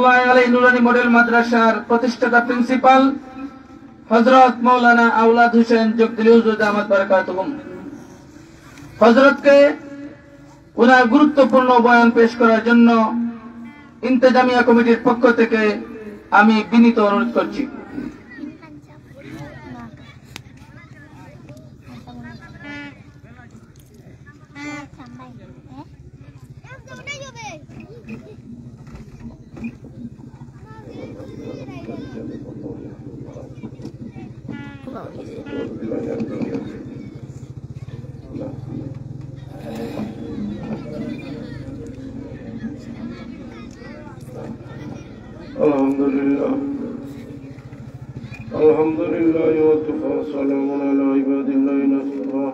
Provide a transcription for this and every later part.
রহমাতুল্লাহি আলাইহি নুরানি মডেল মাদ্রাসার প্রতিষ্ঠাতা প্রিন্সিপাল হযরত মাওলানা আওলাদ হোসেন জগদলি হুজুর দামাত বারাকাতুহুম। হযরতকে ওনার গুরুত্বপূর্ণ বয়ান পেশ করার জন্য ইন্তেজামিয়া কমিটির পক্ষ থেকে আমি বিনীত অনুরোধ করছি। Alhamdulillah wa tufa salamun ala ibadillahi nasfa.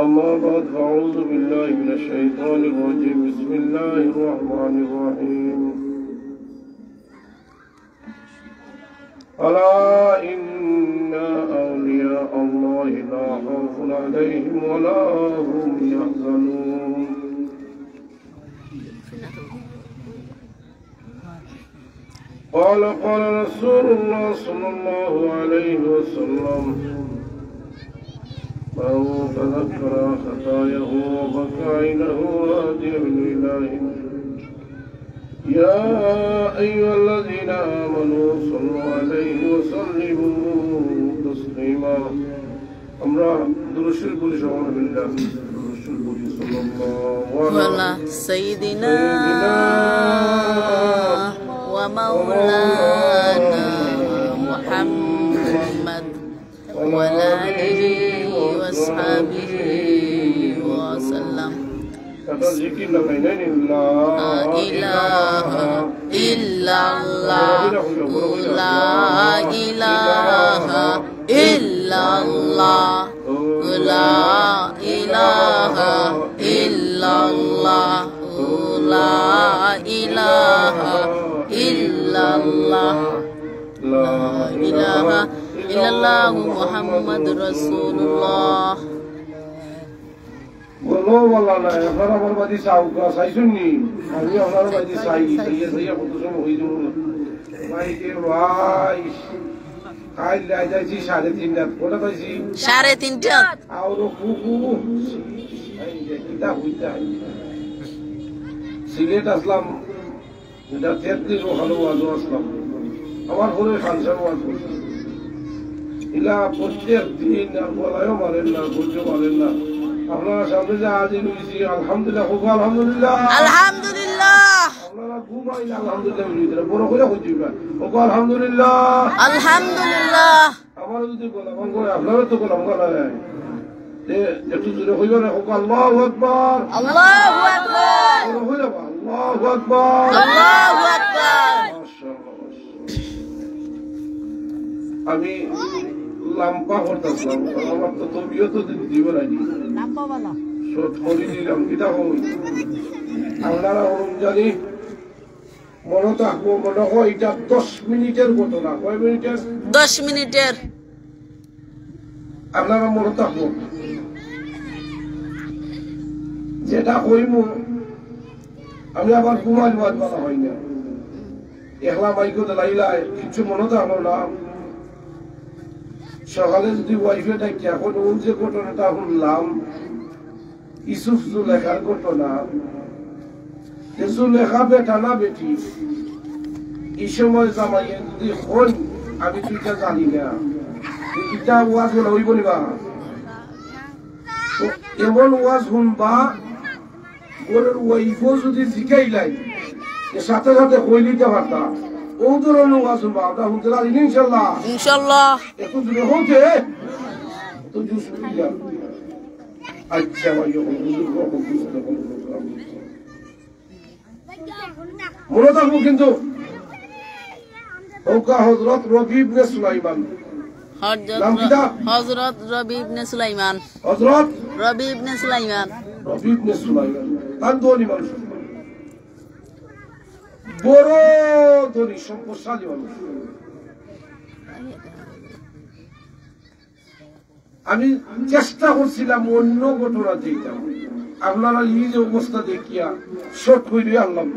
Amma ba'd, fa'udhu billahi minash shaitanir rajim. Bismillahir rahmanir rahim. Ala inna awliya Allahi la khawfun alayhim wa la hum yahzanun. قال رسول الله صلى الله عليه وسلم من تذكر خطاياه وبكى عينه راجع لله. يا أيها الذين آمنوا صلوا عليه وسلموا تسليما. আমরা দুরূদ শরীফ বলি সুবহানাল্লাহ। দুরূদ শরীফ বলি সাল্লাল্লাহু আলাইহি সাইয়্যিদিনা ومولانا محمد وعلى آله وأصحابه وسلم. لا إله إلا الله لا إله إلا الله لا إله إلا الله لا إله إلا الله لا إله إلا الله محمد رسول الله. বলো বলা না এখন আমার বাড়ি চাউকা চাইছুনি আমি আপনার বাড়ি চাই চাইয়া কত সময় হয়ে যাব ভাই কে ভাই কাল যাইছি 3:30 কোটা পাইছি 3:30 আর কুকু এই যে কিটা হইতা সিলেট আসলাম এটা 33 ভালো ওয়াজও আসলাম আমার ঘরে খালসা ওয়াজ ইলা প্রত্যেক দিন আর বলায়ও মারেন না বুঝতে পারেন না আপনারা সামনে যে আজ হয়েছি আলহামদুলিল্লাহ খুব আলহামদুলিল্লাহ আলহামদুলিল্লাহ আপনারা ঘুমাইল আলহামদুলিল্লাহ বড় করে খুঁজি ওকে আলহামদুলিল্লাহ আলহামদুলিল্লাহ আমার যদি গোলাম করে আপনারা তো গোলাম করা যায় একটু জোরে হইবে না ওকে আল্লাহু আকবার আল্লাহু আকবার আল্লাহু আকবার আল্লাহু আকবার। আমি লাম্পা করতেছিলাম আমার তো তবিও তো দিব নাকি শোধ করে দিলাম কিতা হই আপনারা জানি মনে থাকবো মনে হয় এটা 10 মিনিটের ঘটনা। কয় মিনিটের? 10 মিনিটের। আপনারা মনে থাকবো যেটা কইমু আমি আবার ঘুমাইল বাদ বলা হয় না একলা মাইকো লাইলাই কিছু মনে থাকলো না। সকালে যদি ওয়াইফে ডাকি এখন ওর যে ঘটনাটা শুনলাম ইউসুফ জুলেখার ঘটনা জুলেখা বেটা না বেটি এই সময় জামাইয়ে যদি হই আমি তুইটা জানি না এটা ওয়াজ বলে হইব নিবা এমন ওয়াজ শুনবা ওর ওয়াইফও যদি শিখাইলাই সাথে সাথে হইলিতে পারতা ও ধরনের ওয়াজ শুনবা আমরা শুনতে পারি ইনশাল্লাহ ইনশাল্লাহ একটু দূরে হতে তো জুস পিলা আচ্ছা ভাই মনে থাকবো কিন্তু ওকা হযরত রবি ইবনে সুলাইমান হযরত রবি ইবনে সুলাইমান হযরত রবি ইবনে সুলাইমান রবি ইবনে সুলাইমান তার ধনী মানুষ বড় ধনী সম্পদশালী মানুষ। আমি চেষ্টা করছিলাম অন্য ঘটনা দিতাম আপনারা এই যে অবস্থা দেখিয়া শর্ট করে আনলাম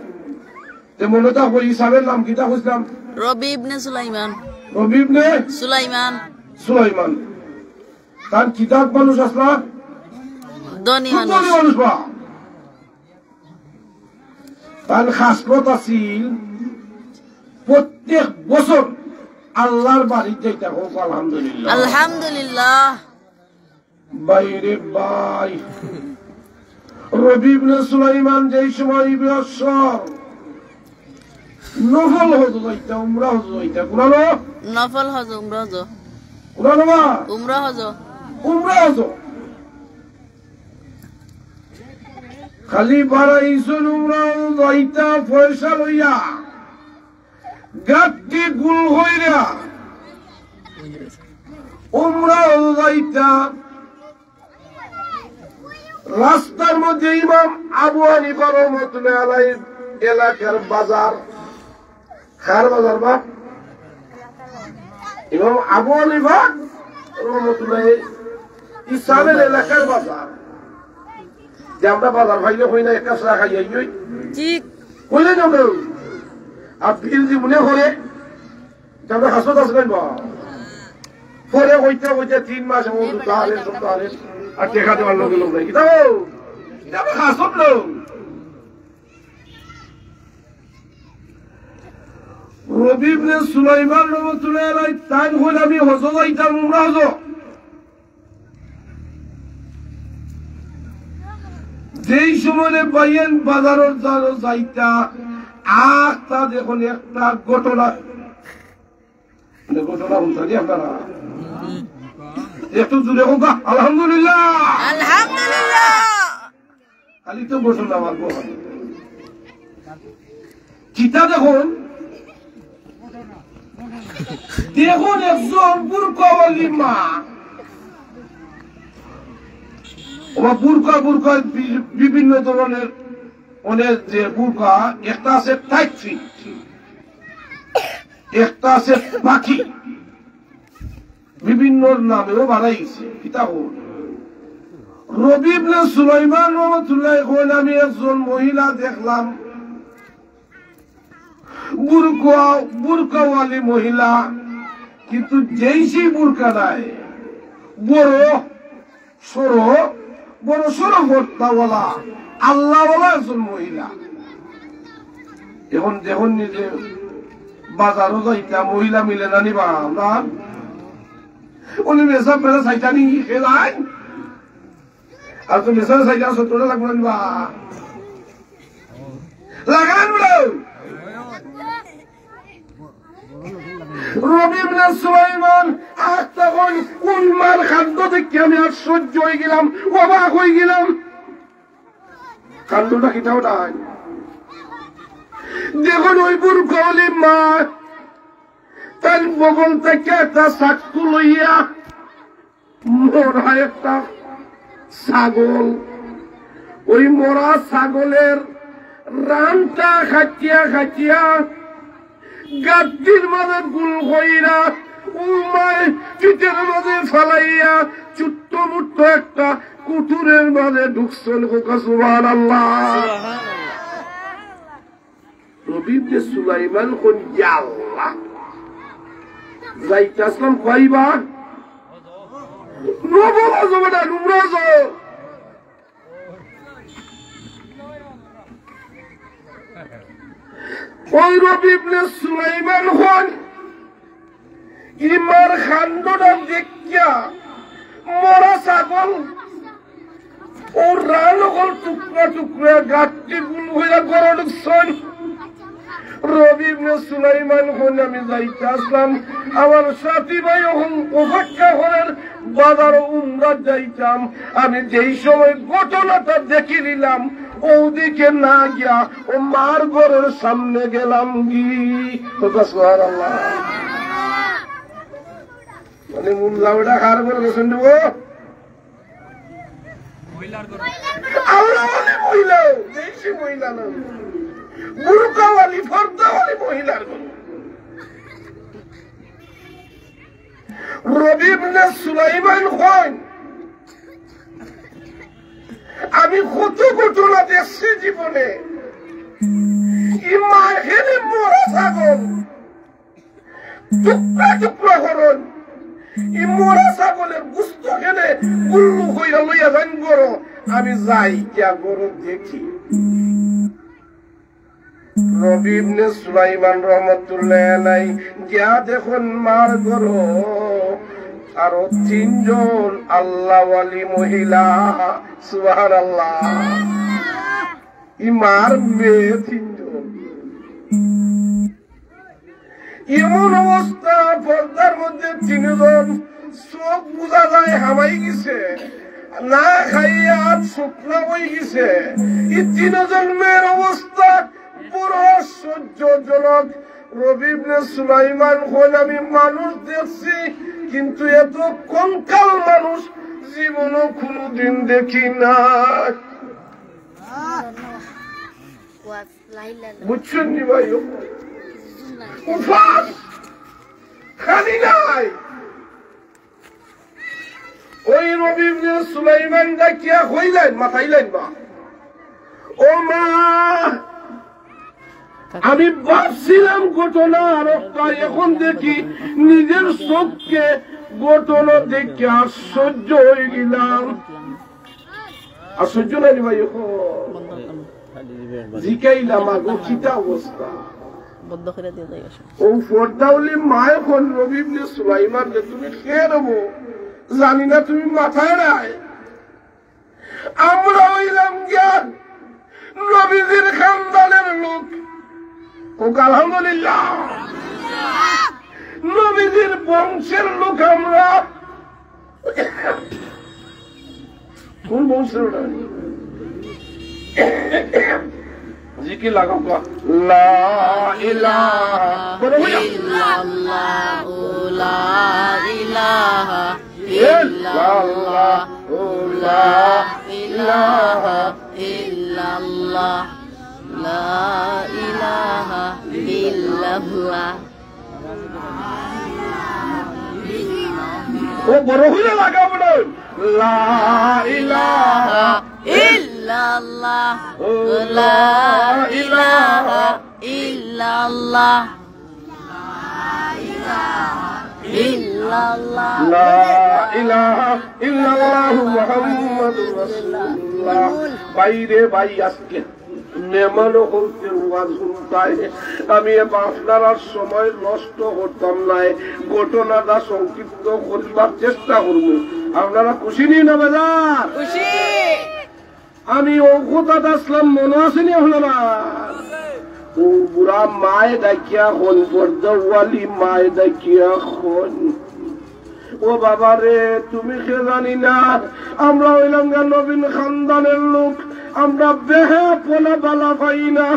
যে মনে থাকো ইসাবের নাম কিতা খুঁজলাম? রবি ইবনে সুলাইমান। রবি ইবনে সুলাইমান। সুলাইমান। তার কিতাব মানুষ আসলা ধনী মানুষ। মানুষ বা তার খাসলত আছিল প্রত্যেক বছর আল্লাহর বাড়ি যাইতে হোক। আলহামদুলিল্লাহ আলহামদুলিল্লাহ। বাইরে ভাই রবি ইবনে সুলাইমান যেই সময় বছর নফল হজ যাইতা, উমরা হজ যাইতা। কুরানো নফল হজ, উমরা হজ। কুরানো বা উমরা হজ। উমরা হজ খালি বাড়াইছুন উমরা যাইতা পয়সা লইয়া গাঁটটি গুল হইরা উমরা যাইতা। রাস্তার মধ্যে ইমাম আবু হানিফা রাহমাতুল্লাহি আলাইহি এলাকার বাজার, খার বাজার বা ইমাম আবু হানিফা রাহমাতুল্লাহি ইসলামের এলাকার বাজার, যে আমরা বাজার ভাইলে হই না একটা চা খাই যাই ঠিক কইলে না আর বিল জীবনে করে যে আমরা হাসপাতাল আসবেন বা পরে হইতে হইতে 3 মাস সপ্তাহ আর টেকা দেওয়ার লোক লোক নাই কি হাসপ লোক। রবি ইবনে সুলাইমান রাহমাতুল্লাহি আলাইহি তাই হল আমি হজ যাইতাম, উমরা হজ। যেই সময় বাইয়েন বাজারের যাইতা আখটা দেখুন একটা ঘটনা বলতে আপনারা একটু জুড়ে হোক আলহামদুলিল্লাহ। আলহামদুলিল্লাহ। খালি তো ঘটনা আমার চিতা দেখুন দেখুন একজন বুরকাওয়ালি মা, বুরকা বিভিন্ন ধরনের অনেক যে বুরকা, একটা আছে টাইট ফিট, একটা আছে পাখি, বিভিন্ন নামেও বানাইছে। কিতাব রবি ইবনে সুলাইমান রাহমাতুল্লাহি আলাইহি আমি একজন মহিলা দেখলাম, বুরকাওয়ালি মহিলা, কিন্তু যেই সেই বুরকা নাই, বড় সরো ভর্তাওয়ালা আল্লাহওয়ালা একজন মহিলা। এখন দেখুন নিজে বাজারও যাইতা মহিলা মিলে না নিবা আমরা উনি মেসা পেলে চাইতানি খেলাই আর তো মেসা চাইতা সত্তরটা লাগবে নিবা লাগান রবি ইবনে সুলাইমান তখন উলমার খাদ্য দেখে আমি আশ্চর্য হয়ে গেলাম, অবাক হয়ে গেলাম। কাণ্ডটা কিটা ওটাই দেখুন ওই বুরকাওয়ালি মা তার বগল থেকে একটা চাকু লইয়া মরা একটা ছাগল, ওই মরা ছাগলের রানটা খাটিয়া গাদ্দির মাঝে গুল হইরা উমায় পিঠের মাঝে ফালাইয়া চুট্ট মুট্ট একটা কুটুরের মাঝে ঢুকছেন। সুবহানাল্লাহ। রবি ইবনে সুলাইমান কোন আল্লাহ যাইতাছিলাম কইবা নবলা জমানা নুমরাজ ওই রবি ইবনে সুলাইমান হন ইমার খান্ডটা দেখিয়া মরা ছাগল ও রান হল টুকরা টুকরা গাঠটি গুল হইয়া গড় ঢুকছেন। রবি ইবনে সুলাইমান হন আমি যাইতে আসলাম, আমার সাথী ভাই অপেক্ষা করেন বাজার উমরা যাইতাম। আমি যেই সময় ঘটনাটা দেখে নিলাম ওদিকে না গিয়া ও মার ঘরের সামনে গেলাম সুবহানাল্লাহ। মানে মুল্লাওটা কার ঘরে বসেন দেব আল্লাহ মহিলা, দেশি মহিলা না, বুরকাওয়ালি ফর্দাওয়ালি মহিলার ঘর। রবি ইবনে সুলাইমান কয় আমি কত ঘটনা দেখছি জীবনে, ইমা এখানে মরা ছাগল টুকরা টুকরা করুন ই মরা ছাগলের গুস্ত খেলে উল্লু হইয়া লইয়া যান গরো আমি যাই গিয়া গরু দেখি রবি ইবনে সুলাইমান রহমাতুল্লাহ আলাইহি গিয়া দেখুন মার গরো আরো 3 জন আল্লাহওয়ালি মহিলা সুবহানাল্লাহ ইমার মেয়ে 3 জন এমন অবস্থা পর্দার মধ্যে 3 জন চোখ বুঝা যায় হামাই গেছে না খাইয়া শুকনা হয়ে গেছে এই 3 জন মেয়ের অবস্থা বড় সহ্যজনক রবি ইবনে সুলাইমান হল আমি মানুষ দেখছি কিন্তু এত কঙ্কাল মানুষ জীবনও কোনদিন দেখি না বুঝছেন নি ভাই উপাস খালি নাই ওই রবি ইবনে সুলাইমান ডাকিয়া হইলেন মাথাইলেন বা ও মা আমি ভাবছিলাম ঘটনা আর এখন দেখি নিজের চোখকে ঘটনা দেখে আশ্চর্য হয়ে গেলাম আশ্চর্য নাই ভাই জিকাইলাম আগো কিতা অবস্থা ও ফোরদাউলি মা এখন রবি ইবনে সুলাইমান যে তুমি খেয়ে নেবো জানি না তুমি মাথায় নাই আমরা হইলাম জ্ঞান নবীজির খানদানের লোক আলহামদুলিল্লাহ নবীজির বংশের লোক আমরা কোন বংশের জিকির লাগাও লা ইলাহা ইল্লাল্লাহ লা ইলাহা ইল্লাল্লাহ লা ইলাহা ইল্লাল্লাহ লা ইলাহা ইল্লাল্লাহ ও বড় হইলে লাগাবো না লা ইলাহা ইল্লাল্লাহ লা ইলাহা ইল্লাল্লাহ লা ইলাহা ইল্লাল্লাহ মুহাম্মাদুর রাসূলুল্লাহ বাইরে ভাই আজকে মেহমানও হচ্ছে আমি আপনার সময় নষ্ট করতাম নাই ঘটনাটা সংক্ষিপ্ত করবার চেষ্টা করবো আপনারা খুশি নিয়ে নেবে না খুশি আমি ও কথাটা আসলাম মনে আসেনি আপনারা ও বুড়া মায়ে ডাকিয়া হন পর্দাওয়ালি মায়ে ডাকিয়া হন ও বাবা রে তুমি কে জানি না আমরা হইলাম নবীন খানদানের লোক আমরা বেহা পোলা বালা পাই না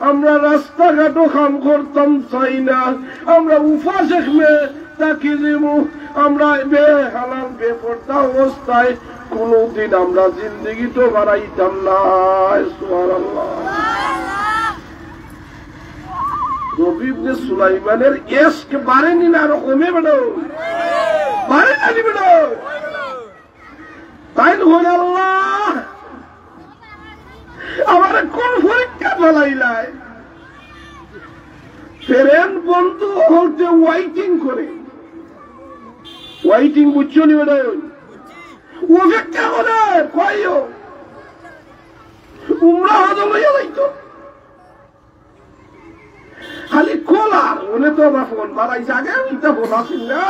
আমরা রাস্তাঘাটও কাম করতাম চাই না আমরা উপাস একমে তাকি দেবো আমরা বেহালাল বেপর্দা অবস্থায় কোনদিন আমরা জিন্দগি তো বাড়াইতাম না সুবহানাল্লাহ রবি ইবনে সুলাইমানের এশক বাড়েনি না আরো কমে বেড়ো বাড়ে নানি বেড়ো তাই হল আল্লাহ আমার কোন পরীক্ষা ফেলাইলাই ফেরেন বন্ধু হতে ওয়াইটিং করে ওয়াইটিং বুঝছো নি বেড়ো অপেক্ষা করে কয়ও উমরা হজম হইয়া যাইতো খালি খোলার মনে তো আমার ফোন বাড়াইছে আগে এটা ফোন আসিল না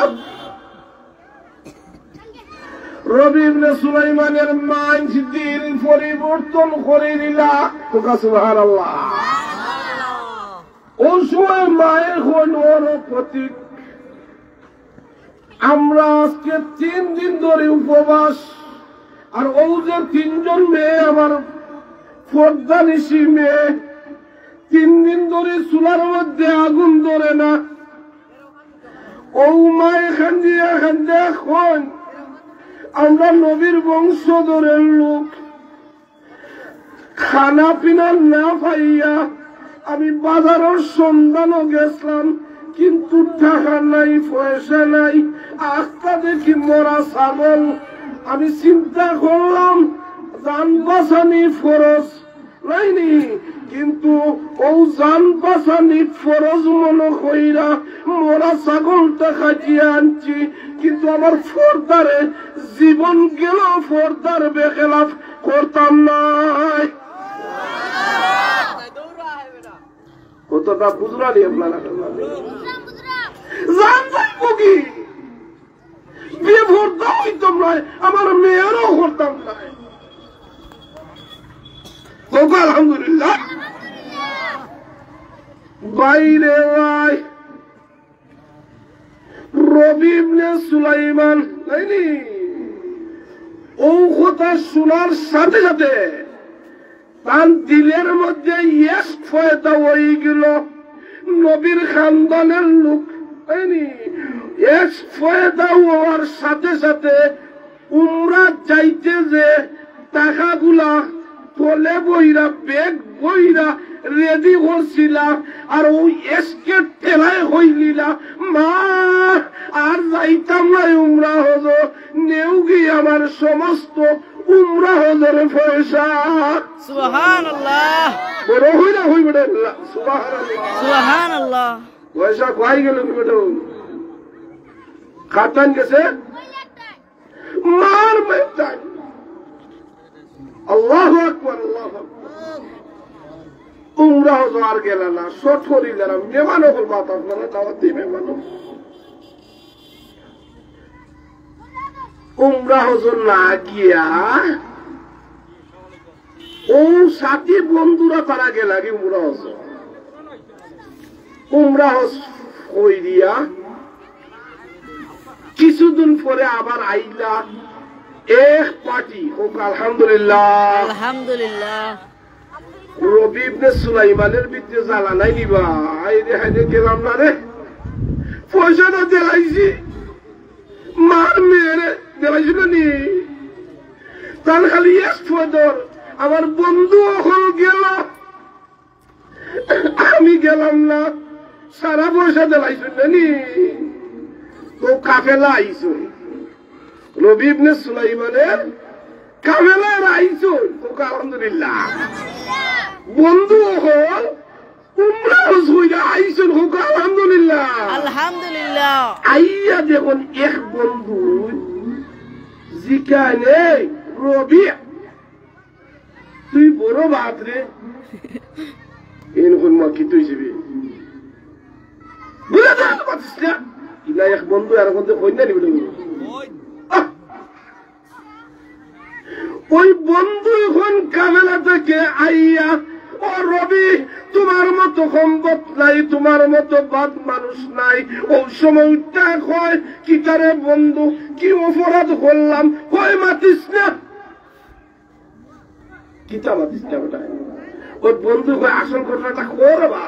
রবি ইবনে সুলাইমানের মাইন্ড দিন পরিবর্তন করে দিলা তোকা সুবহানাল্লাহ ওই সময় মায়ের হল ওর প্রতীক আমরা আজকে 3 দিন ধরে উপবাস আর ও যে 3 জন মেয়ে আমার পর্দানিশী মেয়ে 3 দিন ধরে চুলার মধ্যে আগুন ধরে না ও মা এখান দিয়ে এখন আমরা নবীর বংশধরের লোক খানা পিনা না পাইয়া আমি বাজারের সন্ধানও গেছিলাম কিন্তু টাকা নাই পয়সা নাই আস্তা দেখি মরা ছাগল আমি চিন্তা করলাম জান বাঁচানি ফরজ নাইনি কিন্তু ও জান বাঁচানি ফরজ মনে কইরা মোরা ছাগলটা খাটিয়ে আনছি, কিন্তু আমার ফর্দারে জীবন গেল ফর্দার বেখেলাফ করতাম নাই। কতটা বুঝলানি আপনারা জানতাম কি বিয়ে ভর্তা হইতাম নয়, আমার মেয়েরও করতাম নাই। আলহামদুলিল্লাহ বাইরে ভাই রবি ইবনে সুলাইমান তাইনি ও কথা শোনার সাথে সাথে তার দিলের মধ্যে ইয়েস ফয়দা হয়ে গেল। নবীর খানদানের লোক তাইনি ইয়েস ফয়দা হওয়ার সাথে সাথে উমরা যাইতে যে টাকাগুলা তোলে বইরা বেগ বইরা রেডি করছিলা আর ওই এসকে ঠেলায় হইলিলা মা আর যাইতাম না উমরা হজ নেও গিয়ে আমার সমস্ত উমরা হজের পয়সা। সুবহানাল্লাহ বড় হইলা হই বেটা সুবহানাল্লাহ সুবহানাল্লাহ পয়সা কই গেল কি বেটা খাতান গেছে মার মেটাই। আল্লাহু আকবার আল্লাহু আকবার। উমরা হজ আর গেল না, শর্ট করিল না, মেহমান হল বাত আপনারা দাওয়াত দিই মেহমান। উমরা হজ না গিয়া ও সাথী বন্ধুরা তারা গেল আগে উমরা হজ। উমরা হজ হই দিয়া কিছুদিন পরে আবার আইলা এক পার্টি হোক আলহামদুলিল্লাহ আলহামদুলিল্লাহ। রবি ইবনে সুলাইমানের বিদ্যে জ্বালা নাই নিবা আইরে হাইরে গেলাম না রে, পয়সাটা দেলাইছি মার মেয়েরে দেলাইছিল নি তার খালি একদর আমার বন্ধু হল গেল আমি গেলাম না, সারা পয়সা দেলাইছিল নি তো কাফেলা আইস রবি ইবনে সুলাইমানের কাফেলার আইস আলহামদুলিল্লাহ। বন্ধু হল উমরা হইয়া আইসুন হোক আলহামদুলিল্লাহ আলহামদুলিল্লাহ। আইয়া দেখুন এক বন্ধু জিকানে রবি তুই বড় বাত রে এরকম মা কি তুই যাবি বুঝে পারছিস না ইলা এক বন্ধু আর মধ্যে কই না নিবি ওই বন্ধু এখন কামেলা থেকে আইয়া ও রবি তোমার মতো সম্পদ নাই, তোমার মতো বাদ মানুষ নাই। ওই সময় কয় কি তারে বন্ধু কি অপরাধ করলাম, কয় মাতিস না কিতা মাতিস না বেটা। ওই বন্ধু কয় আসল ঘটনাটা করবা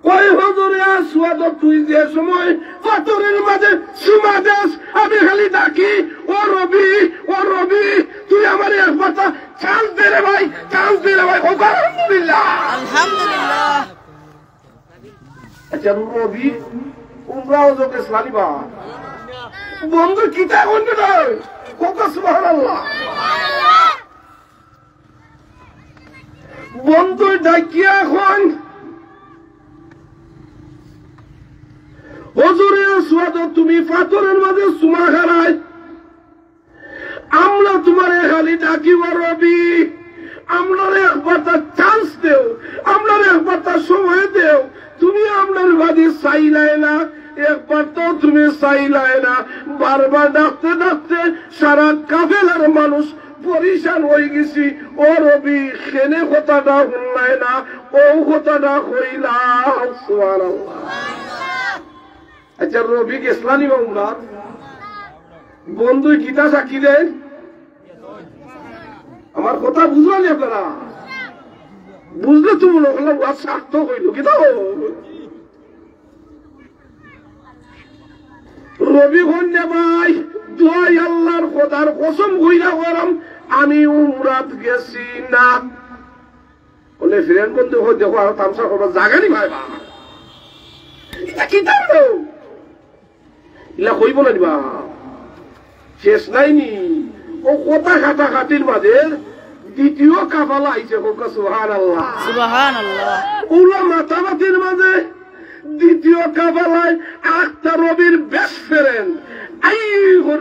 কয় হজরে আসুয়াদ তুই যে সময় পাথরের মাঝে সুমা দেশ আমি খালি ডাকি ও রবি তুই আমার এক কথা চান্স দে রে ভাই, চান্স দে রে ভাই। আলহামদুলিল্লাহ আলহামদুলিল্লাহ। আচ্ছা রবি উমরাও যোগে সালিবা বন্ধু কিতা করবে না কোকা সুবহানাল্লাহ। বন্ধু ডাকিয়া এখন হজরে আসওয়াদ তুমি পাথরের মাঝে সুমা খারাই আমরা তোমার খালি ডাকিব রবি, আমরা একবার তার চান্স দেও, আমরা একবার তার সময় দেও। তুমি আপনার বাদী চাইলাই না, একবার তো তুমি চাইলাই না। বারবার ডাকতে ডাকতে সারা কাফেলার মানুষ পরিশান হয়ে গেছি। ও রবি খেনে কথাটা শুনলাই না, ও কথাটা কইলাম সুবহানাল্লাহ। আচ্ছা রবি গেছলানি বা উমরাত বন্ধু গীতা সাক্ষী দেন আমার কথা বুঝলানি আপনারা বুঝলে তো মনে করলাম সার্থক হইল গীতা রবি কন্যা ভাই দোয়াই আল্লাহর খোদার কসম কইরা করাম আমি উমরাত গেছি না বলে ফ্রেন্ড বন্ধু দেখো আর তামসা করবো জাগানি ভাই বা কি তার ইলা কইব না দিবা শেষ নাইনি ও কথা কাটাকাটির মাঝে দ্বিতীয় কাফালা আইছে সুবহানাল্লাহ সুবহানাল্লাহ। উলামা তাবাতির মাঝে দ্বিতীয় কাফালায় আখতার রবির বেস্ট ফ্রেন্ড আই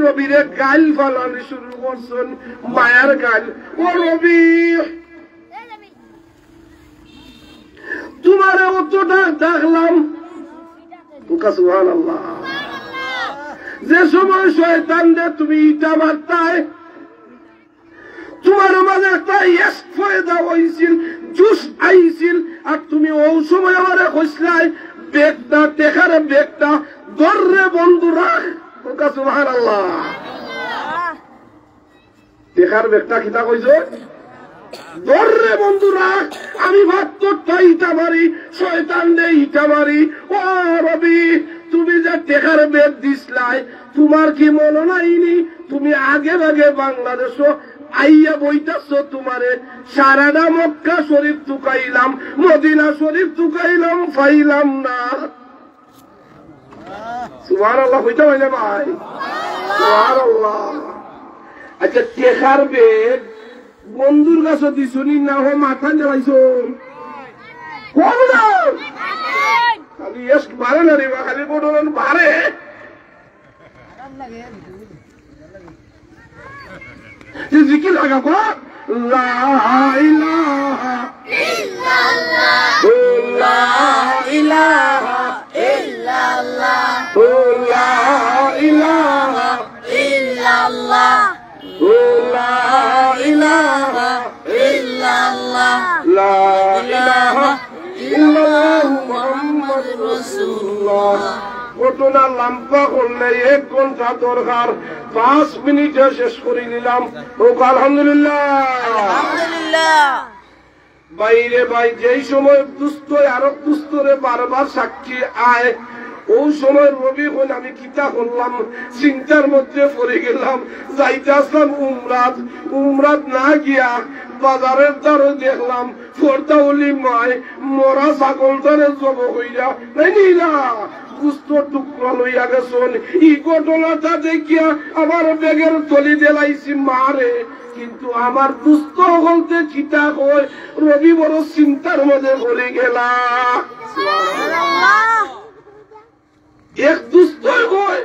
রবিরে গাল ফালানি শুরু করছেন, মায়ার গাল। ও রবি, তোমার অতটা দেখলাম সুবহানাল্লাহ, যে সময় শয়তান দে তুমি ইটা মারতায়, তোমার মাঝে একটা ফয়দা হয়েছিল, জুস আইছিল, আর তুমি ওই সময় আমার কইসলাই বেগটা দেখার বেগটা ধরে বন্ধু রাখ। সুবহানাল্লাহ, দেখার বেগটা কিতা কইছ, ধরে বন্ধু রাখ। আমি ভাবতটা ইটা মারি, শয়তান দে ইটা মারি। ও রবি, তুমি যে দেখার বেগ দিসলাই, তোমার কি মনে নাইনি তুমি আগে আগে বাংলাদেশ আইয়া বইতাছ, তোমারে সারাটা মক্কা শরীফ তুকাইলাম, মদিনা শরীফ তুকাইলাম, পাইলাম না। সুবহানাল্লাহ হইতে হইলে ভাই, সুবহানাল্লাহ। আচ্ছা, দেখার বেগ বন্ধুর কাছে দিছনি না, হো মাথা জ্বালাইছ খালি এস বাড়ে না রে, খালি বড় বাড়ে। জিকির লাগাবো, লা ইলাহা ইল্লাল্লাহ, লা ইলাহা ইল্লাল্লাহ, লা ইলাহা ইল্লাল্লাহ, লা ইলাহা ইল্লাল্লাহ, লা ইলাহা ইল্লাল্লাহু মুহাম্মাদুর রাসূলুল্লাহ। ঘটনা লম্বা করলে 1 ঘন্টা দরকার, 5 মিনিটে শেষ করে নিলাম। আলহামদুলিল্লাহ, আলহামদুলিল্লাহ। বাইরে ভাই, যেই সময় দুস্থ আরো দুস্থরে বারবার সাক্ষী আয়, ওই সময় রবি হন আমি কিতা করলাম, চিন্তার মধ্যে পড়ে গেলাম। যাইতে আসলাম উমরাত না গিয়া বাজারের দ্বারও দেখলাম ফোরদাউলি মায় মরা ছাগলটারে জব হইয়া নাই না গুস্ত টুকরা লইয়া গেছন। এই ঘটনাটা দেখিয়া আমার বেগের তলি দেলাইছি মারে, কিন্তু আমার দুস্থ বলতে চিতা কয় রবি বড় চিন্তার মধ্যে পড়ে গেলা। এক দুস্থ কয়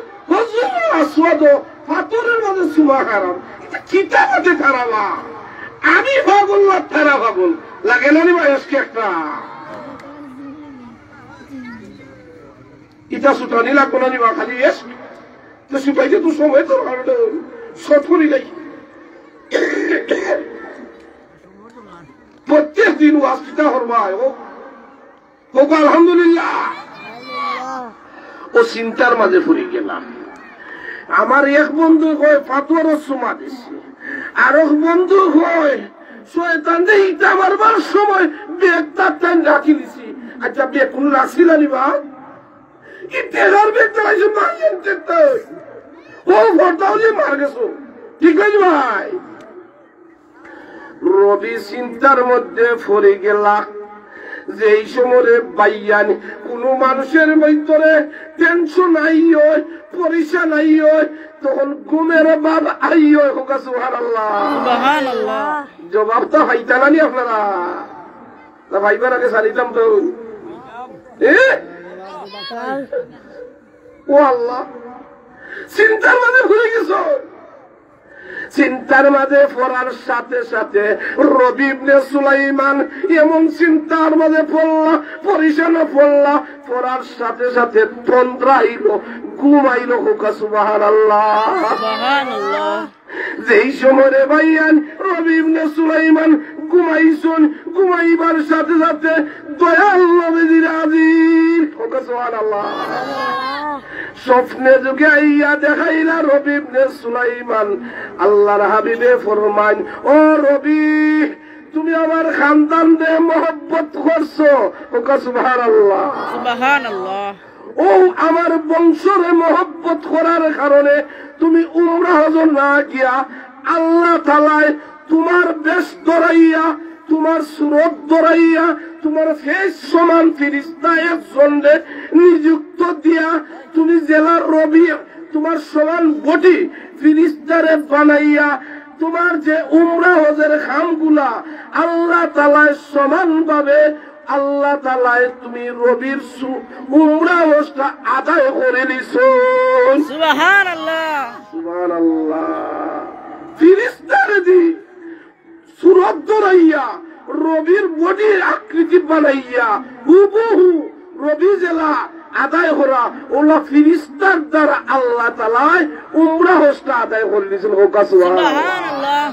আসওয়াদ পাথরের মধ্যে সুমা খারাপ, এটা কিতা মধ্যে খারাপ, আমি পাগল না তারা পাগল লাগে না নি ভাই। আজকে একটা ইটা সুটানি লাগবো না নিবা, খালি এস তো সুটাইতে তো সময় তো শর্ট করি যাই। প্রত্যেক দিন ওয়াজটা হরবায় ও হোক আলহামদুলিল্লাহ। ও চিন্তার মাঝে পড়ে গেলাম। আমার এক বন্ধু কয় পাথরের সুমা দিছে, আর এক বন্ধু কয় শয়তান যে ইটা মারবার সময় বেগটা টান রাখি দিছি। আচ্ছা, বেগ কোন রাখছিল নিবা, ইটের বেগ চালাইছো মারিয়েন ও ভরটাও যে মার গেছো, ঠিক আছে ভাই। রবি চিন্তার মধ্যে পড়ে গেলা। যে এই সময় বাইয়ান কোন মানুষের ভিতরে টেনশন আই হয়, পরিশা নাই হয়, তখন ঘুমের বাদ আই হয়। হোক সুবহানাল্লাহ, সুবহানাল্লাহ। জবাবটা হাইতা নানি আপনারা ভাইবার আগে সারিতাম তো। ও আল্লাহ, চিন্তার মাঝে ভুলে গেছ। চিন্তার মাঝে পড়ার সাথে সাথে রবি ইবনে সুলাইমান এমন চিন্তার মাঝে পড়লা, পরিশান পড়লা, পড়ার সাথে সাথে তন্দ্রা আইল, ঘুম আইল। হোক সুবহানাল্লাহ, সুবহানাল্লাহ। যেই সময় রে ভাইয়ান রবি ইবনে সুলাইমান ঘুমাইছুন, ঘুমাইবার সাথে সাথে দয়াল নবীজির হাজির। হোক সুবহানাল্লাহ, স্বপ্নে যুগে আইয়া দেখাইলা রবি ইবনে সুলাইমান। আল্লাহর হাবিবে ফরমান, ও রবি তুমি আমার খানদান দে মহব্বত করছো। হোক সুবহানাল্লাহ, সুবহানাল্লাহ। ও আমার বংশরে মহব্বত করার কারণে তুমি উমরা হজ না গিয়া আল্লাহ তাআলায় তোমার বেশ ধরাইয়া, তোমার সুরত ধরাইয়া, তোমার ফেস সমান ফিরিস্তা একজনে নিযুক্ত দিয়া, তুমি জেলার রবি তোমার সমান বটি ফিরিস্তারে বানাইয়া তোমার যে উমরা হজের খামগুলা আল্লাহ তাআলা সমানভাবে আল্লাহ তাআলা তুমি রবির উমরা হজটা আদায় করে নিছো। সুবহানাল্লাহ সুবহানাল্লাহ। ফিরিস্তারে দি সুরত ধরাইয়া রবির বডি আকৃতি বানাইয়া হুবহু রবি জেলা আদায় করা ওলা ফিরিস্তার দ্বারা আল্লাহ তাআলা উমরা হজটা আদায় করে দিয়েছেন। সুবহানাল্লাহ।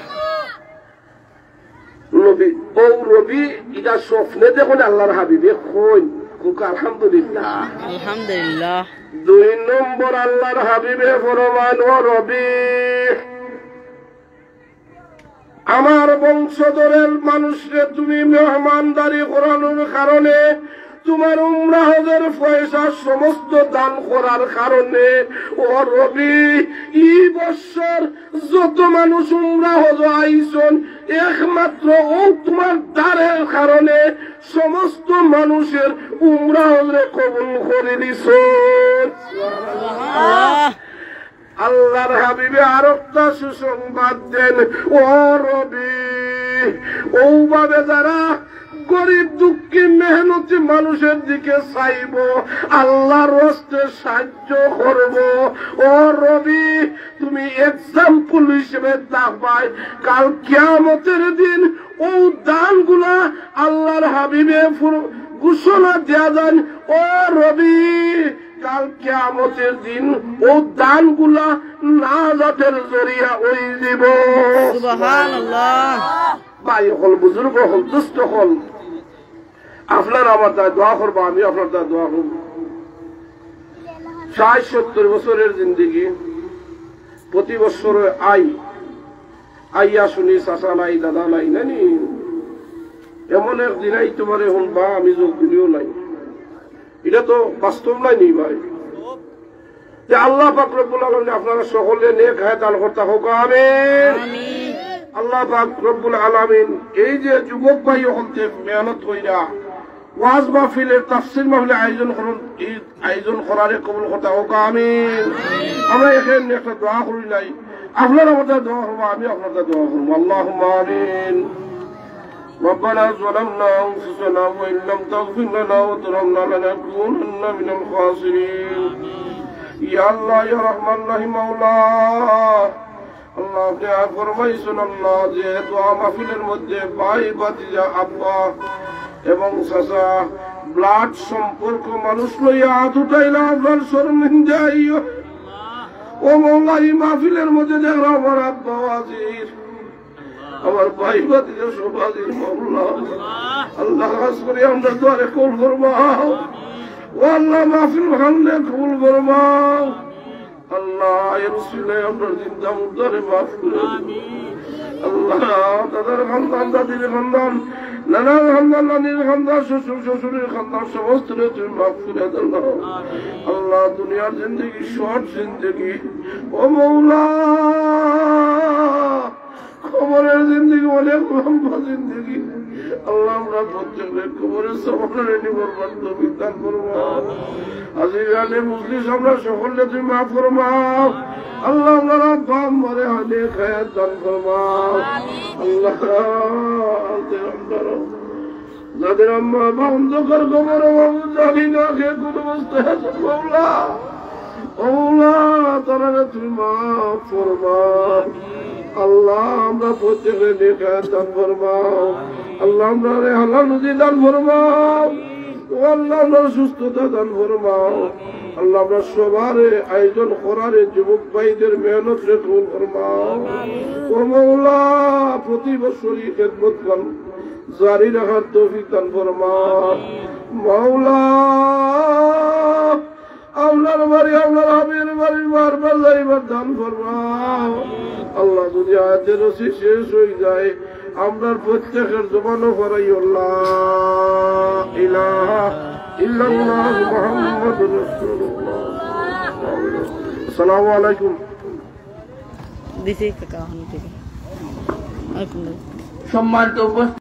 নবী ও রবি এটা স্বপ্নে দেখুন আল্লাহর হাবিবে কই আলহামদুলিল্লাহ আলহামদুলিল্লাহ। 2 নম্বর আল্লাহর হাবিবে ফরমান ও রবি আমার বংশধরের মানুষকে তুমি মেহমানদারি করানোর কারণে তোমার উমরা হজের পয়সা সমস্ত দান করার কারণে ও রবি এই বছর যত মানুষ উমরা হজ আইসন একমাত্র ও তোমার দ্বারের কারণে সমস্ত মানুষের উমরা হজরে কবুল করে দিছ। আল্লাহর হাবিবে আরেকটা সুসংবাদ দেন ও রবি ওভাবে যারা গরিব দুঃখী মেহনতি মানুষের দিকে চাইব আল্লাহর রাস্তে সাহায্য করব। ও রবি তুমি এক্সাম্পল হিসেবে দেখবাই কাল কিয়ামতের দিন ও দানগুলা আল্লাহর হাবিবে ঘোষণা দেয়া যান ও রবি কাল কিয়ামতের দিন ও দানগুলা নাজাতের জরিয়া ওই দিব। সুবহানাল্লাহ। ভাই হল বুজুর্গ হল দুষ্ট হল আপনার আমার তাই দোয়া করবো আমি আপনার তাই দোয়া করবো। 60-70 বছরের জিন্দিগি প্রতি বছর আইয়া শুনি চাচা নাই দাদা নাই নানি এমন একদিন আই তোমার এখন বা আমি যোগ দিলেও নাই। এটা তো বাস্তব নাই নি ভাই যে আল্লাহ পাক রব্বুল আলামিন আপনারা সকলে নেক হায়াত দান করতে হোক আমিন। আল্লাহ পাক রব্বুল আলামিন এই যে যুবক ভাই হতে মেহনত কইরা ওয়াজ মাহফিলের তাফসীর মাহফিল আয়োজন করারে কবুল করতে হোক আমিন। আমরা এখানে একটা দোয়া করি নাই আপনারা আমাদের দোয়া করবো আমি আপনাদের দোয়া করবো। আল্লাহুম্মা আমিন। ربنا ظلمنا أنفسنا وإن لم تغفر لنا وترحمنا لنكونن من الخاسرين। يا الله يا رحمن رحيم مولا আল্লাহ আপনি ফরমাইছেন আল্লাহ যে দোয়া মাহফিলের মধ্যে ভাই ভাতিজা আব্বা এবং চাচা ব্লাড সম্পর্ক মানুষ লইয়া হাত উঠাইলা আপনার শর্মিন্দা ও মৌলা এই মাহফিলের মধ্যে দেখলাম আমার আব্বা হাজির আমার ভাই ভাতিজা সব হাজির মৌলা আল্লাহ কাজ করে আমরা দোয়ারে কবুল ফরমাও ও আল্লাহ মাহফিল ভাঙলে কবুল ফরমাও। আল্লাহ এর উসিলে আপনার জিন্দা মুর্দারে মাফ করে আল্লাহ দাদার খানদান দাদির খানদান নানার খানদান নানির খানদান শ্বশুর শ্বশুরের খানদান সমস্ত তুমি মাফ করে দাও। আল্লাহ দুনিয়ার জিন্দগি শর্ট জিন্দগি ও মৌলা খবরের জিন্দগি অনেক লম্বা জিন্দগি আল্লাহ আমরা প্রত্যেকের খবরের সফরে নিবর তৌফিক দান করবো। আজিরানে মুজলিস আমরা সকলে তুমি মাফ ফরমাও আল্লাহ আমরা বাম মরে হলে খায়াত দান ফরমাও আল্লাহ যাদের আম্মা বা অন্ধকার খবর জানি না খেয়ে কোন অবস্থায় আছে মৌলা মৌলা তারা তুমি মাফ ফরমাও আল্লাহ আমরা প্রত্যেকে নেক দান ফরমাও আল্লাহ আমরা হালাল রুজি দান ফরমাও আল্লাহ আমরা সুস্থতা দান ফরমাও আল্লাহ আমরা সবার আয়োজন করারে যুবক ভাইদের মেহনত রে কবুল ফরমাও ও মৌলা প্রতি বছরই খেদমত কর জারি রাখার তৌফিক দান ফরমাও মৌলা আপনার বাড়ি আপনার হাবির বাড়ির বারবার যাইবার দান ফরমাও আল্লাহ যদি আয়াতের রশি শেষ হয়ে যায় আপনার প্রত্যেকের জবানও করাই আল্লাহ ইলাহা ইল্লাল্লাহ মুহাম্মাদুর রাসূলুল্লাহ। আসসালামু আলাইকুম। দিছি কাকা হন থেকে সম্মানিত উপস্থিত